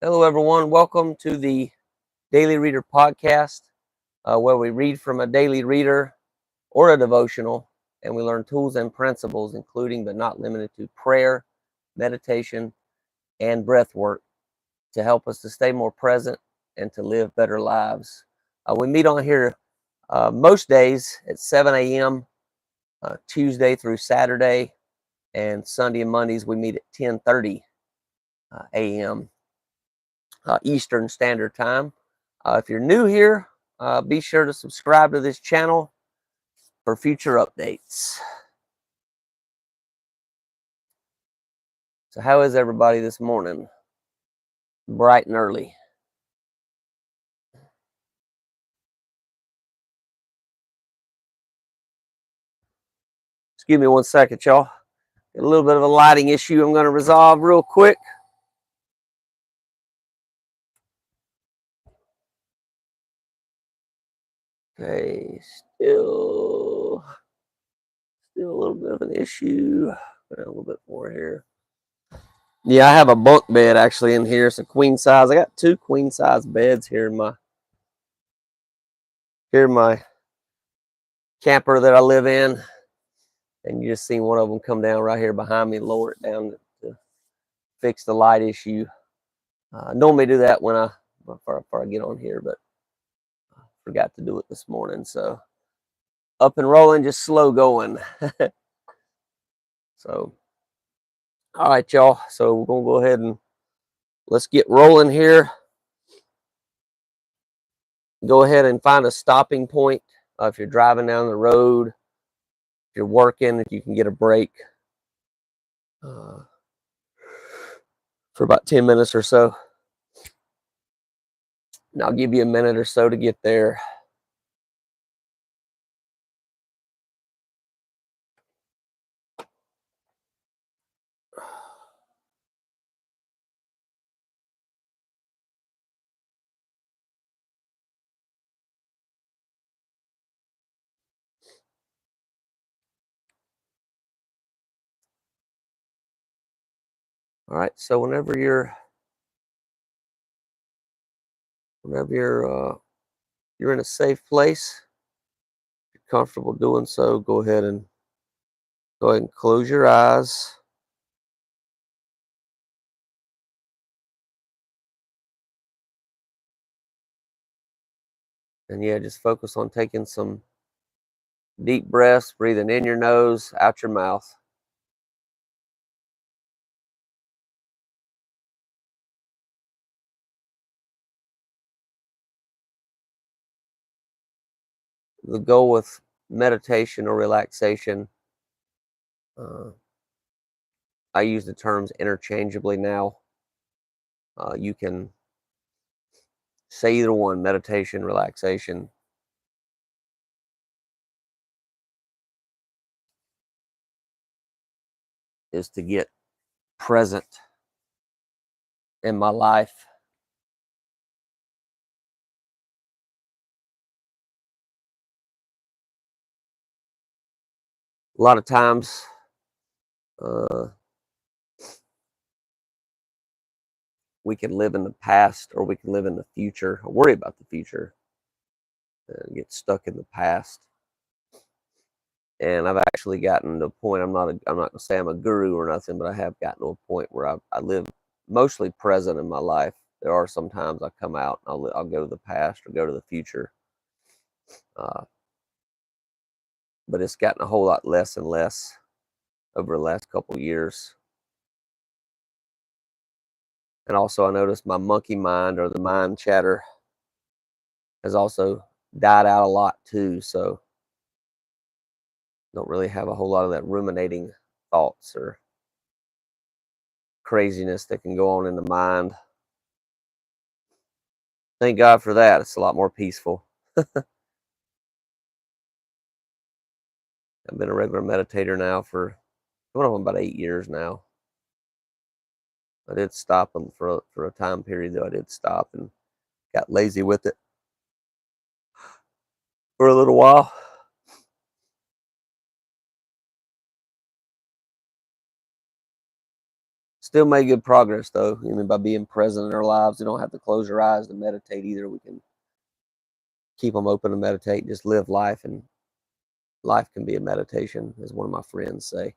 Hello, everyone. Welcome to the Daily Reader podcast, where we read from a daily reader or a devotional, and we learn tools and principles, including but not limited to prayer, meditation, and breath work to help us to stay more present and to live better lives. We meet on here most days at 7 a.m., Tuesday through Saturday, and Sunday and Mondays we meet at 10:30 a.m. Eastern Standard Time. If you're new here, be sure to subscribe to this channel for future updates. So how is everybody this morning? Bright and early. Excuse me one second, y'all. Got a little bit of a lighting issue I'm going to resolve real quick. Okay, still a little bit of an issue. A little bit more here. Yeah, I have a bunk bed actually in here. It's a queen size. I got two queen size beds here in my camper that I live in. And you just seen one of them come down right here behind me, lower it down to fix the light issue. I normally do that before I get on here, but I forgot to do it this morning. So up and rolling, just slow going. So, all right, y'all. So we're gonna go ahead and let's get rolling here. Go ahead and find a stopping point. If you're driving down the road, if you're working, if you can get a break for about 10 minutes or so. And I'll give you a minute or so to get there. All right, so whenever you're in a safe place, if you're comfortable doing so, go ahead and close your eyes. And yeah, just focus on taking some deep breaths, breathing in your nose, out your mouth. The goal with meditation or relaxation, I use the terms interchangeably now. You can say either one, meditation, relaxation. Is to get present in my life. A lot of times, we can live in the past or we can live in the future, or worry about the future, and get stuck in the past. And I've actually gotten to a point, I'm not going to say I'm a guru or nothing, but I have gotten to a point where I live mostly present in my life. There are some times I come out and I'll go to the past or go to the future. But it's gotten a whole lot less and less over the last couple of years. And also I noticed my monkey mind, or the mind chatter, has also died out a lot too. So don't really have a whole lot of that ruminating thoughts or craziness that can go on in the mind. Thank God for that. It's a lot more peaceful. I've been a regular meditator now for about 8 years now. I did stop for a time period, though. I did stop and got lazy with it for a little while. Still made good progress, though. Even by being present in our lives, we don't have to close our eyes to meditate either. We can keep them open to meditate, just live life, and life can be a meditation, as one of my friends say.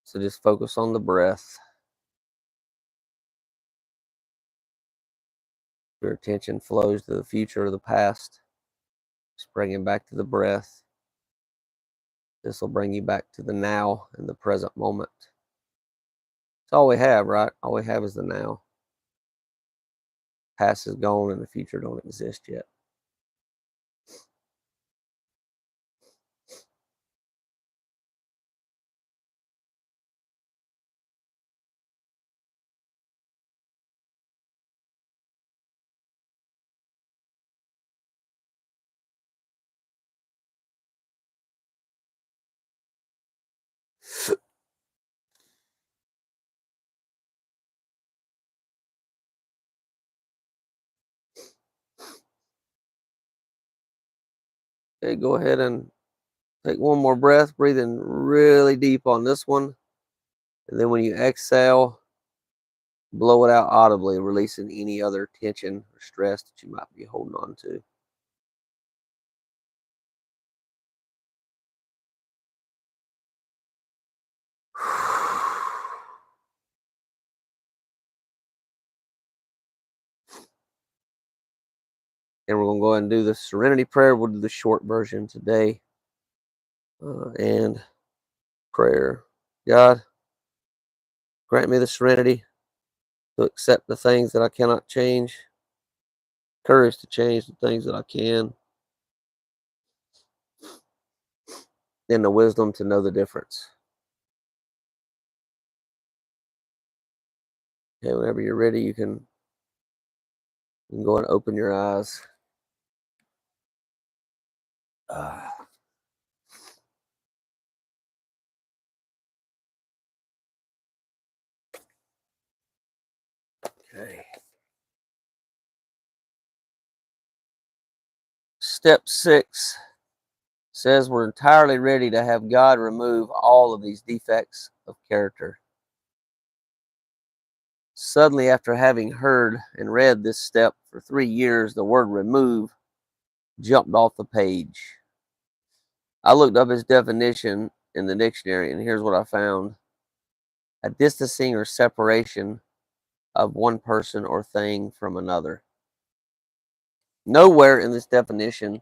So just focus on the breath. Your attention flows to the future or the past. Just bring it back to the breath. This will bring you back to the now and the present moment. It's all we have, right? All we have is the now. Past is gone and the future don't exist yet. Okay, go ahead and take one more breath. Breathe in really deep on this one. And then when you exhale, blow it out audibly, releasing any other tension or stress that you might be holding on to. And we're going to go ahead and do the serenity prayer. We'll do the short version today. And prayer. God, grant me the serenity to accept the things that I cannot change, courage to change the things that I can, and the wisdom to know the difference. Okay, whenever you're ready, you can go and open your eyes. Okay. Step 6 says we're entirely ready to have God remove all of these defects of character. Suddenly, after having heard and read this step for 3 years, the word remove jumped off the page. I looked up its definition in the dictionary, and here's what I found: a distancing or separation of one person or thing from another. Nowhere in this definition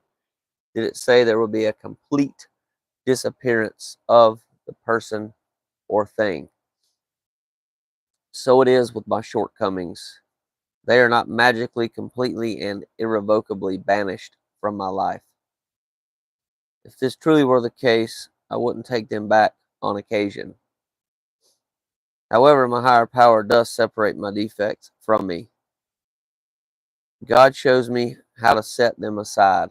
did it say there would be a complete disappearance of the person or thing. So it is with my shortcomings. They are not magically, completely, and irrevocably banished from my life. If this truly were the case, I wouldn't take them back on occasion. However, my higher power does separate my defects from me. God shows me how to set them aside.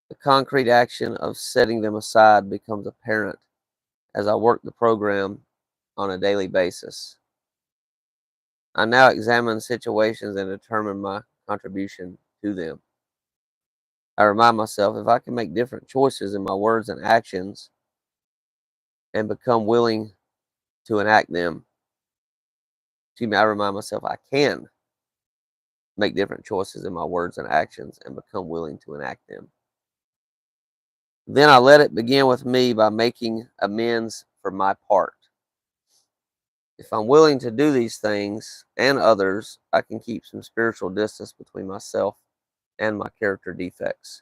The concrete action of setting them aside becomes apparent as I work the program on a daily basis. I now examine situations and determine my contribution to them. I remind myself, if I can make different choices in my words and actions and become willing to enact them, I remind myself I can make different choices in my words and actions and become willing to enact them. Then I let it begin with me by making amends for my part. If I'm willing to do these things and others, I can keep some spiritual distance between myself and my character defects.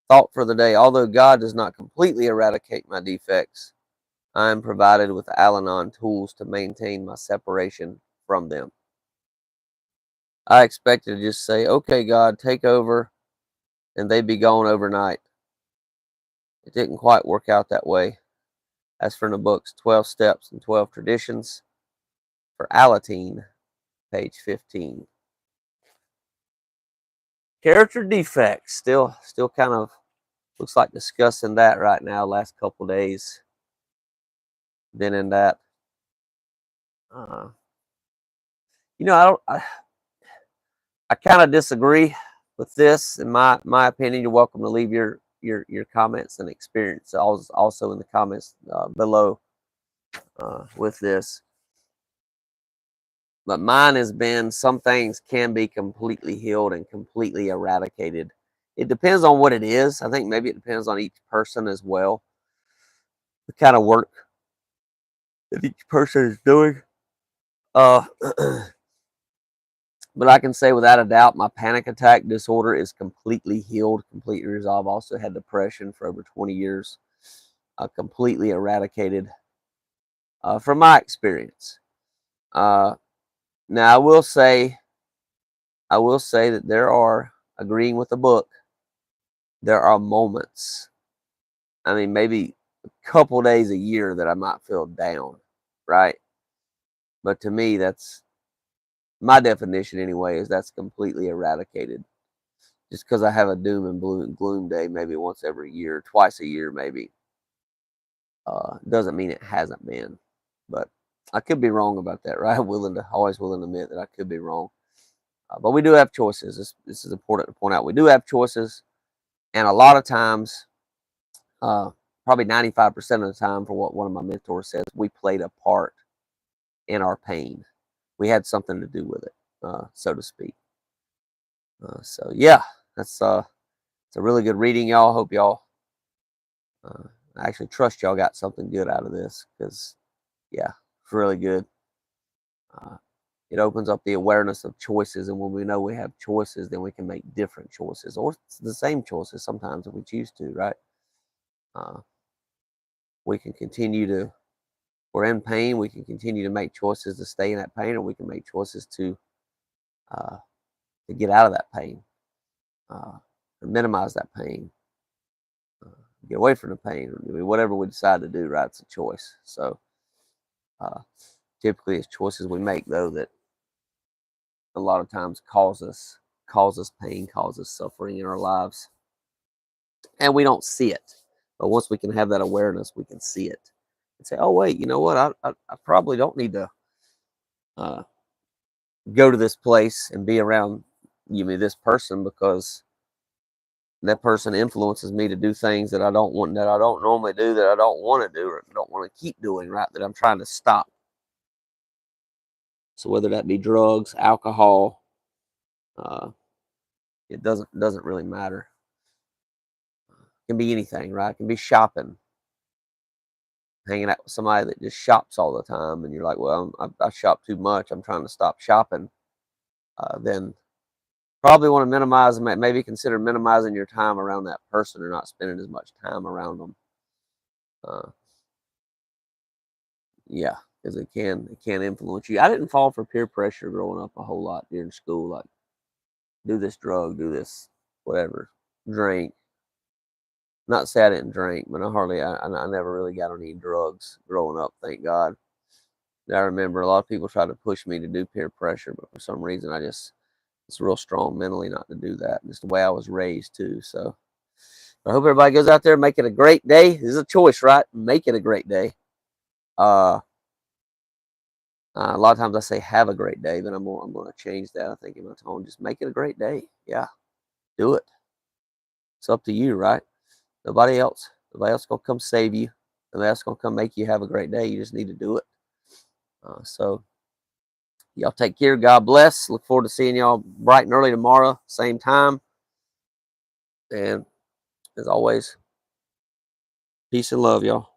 Thought for the day: although God does not completely eradicate my defects, I am provided with Al-Anon tools to maintain my separation from them. I expected to just say, okay, God, take over, and they'd be gone overnight. It didn't quite work out that way. As for the book's 12 Steps and 12 Traditions for Alateen, page 15. Character defects. Still kind of looks like discussing that right now. Last couple days, been in that. You know, I kind of disagree with this. In my opinion, you're welcome to leave your comments and experience also in the comments below with this. But mine has been, some things can be completely healed and completely eradicated. It depends on what it is. I think maybe it depends on each person as well, the kind of work that each person is doing. But I can say without a doubt, my panic attack disorder is completely healed, completely resolved. I also had depression for over 20 years, completely eradicated from my experience. Now, I will say that there are, agreeing with the book, there are moments, I mean, maybe a couple days a year that I might feel down, right? But to me, that's my definition anyway, is that's completely eradicated. Just because I have a doom and gloom day maybe once every year, twice a year maybe, doesn't mean it hasn't been. But I could be wrong about that, right? Always willing to admit that I could be wrong. But we do have choices. This is important to point out. We do have choices, and a lot of times, probably 95% of the time, for what one of my mentors says, we played a part in our pain. We had something to do with it, so to speak. So yeah, it's a really good reading, y'all. Hope y'all, I actually trust y'all got something good out of this, because yeah, it's really good. It opens up the awareness of choices, and when we know we have choices, then we can make different choices, or the same choices sometimes if we choose to, right? We can continue to, we're in pain, we can continue to make choices to stay in that pain, or we can make choices to get out of that pain, or minimize that pain, get away from the pain, or whatever we decide to do, right? It's a choice. So typically it's choices we make, though, that a lot of times cause us pain, cause us suffering in our lives, and we don't see it. But once we can have that awareness, we can see it and say, oh wait, you know what, I probably don't need to go to this place and be around this person, because that person influences me to do things that I don't want, that I don't normally do, that I don't want to do, or don't want to keep doing, right? That I'm trying to stop. So whether that be drugs, alcohol, it doesn't really matter. It can be anything, right? It can be shopping, hanging out with somebody that just shops all the time, and you're like, well, I shop too much, I'm trying to stop shopping. Then probably want to minimize, maybe consider minimizing your time around that person, or not spending as much time around them. Yeah, because it can influence you. I didn't fall for peer pressure growing up a whole lot during school, like do this drug, do this whatever, drink. Not to say I didn't drink, but I never really got on any drugs growing up, thank God. I remember a lot of people tried to push me to do peer pressure, but for some reason it's real strong mentally not to do that. It's the way I was raised too. So I hope everybody goes out there, make it a great day. This is a choice, right? Make it a great day. A lot of times I say have a great day, but I'm going to change that, I think, in my tone. Just make it a great day. Yeah, do it. It's up to you, right? Nobody else going to come save you. Nobody else going to come make you have a great day. You just need to do it. So y'all take care. God bless. Look forward to seeing y'all bright and early tomorrow, same time. And as always, peace and love, y'all.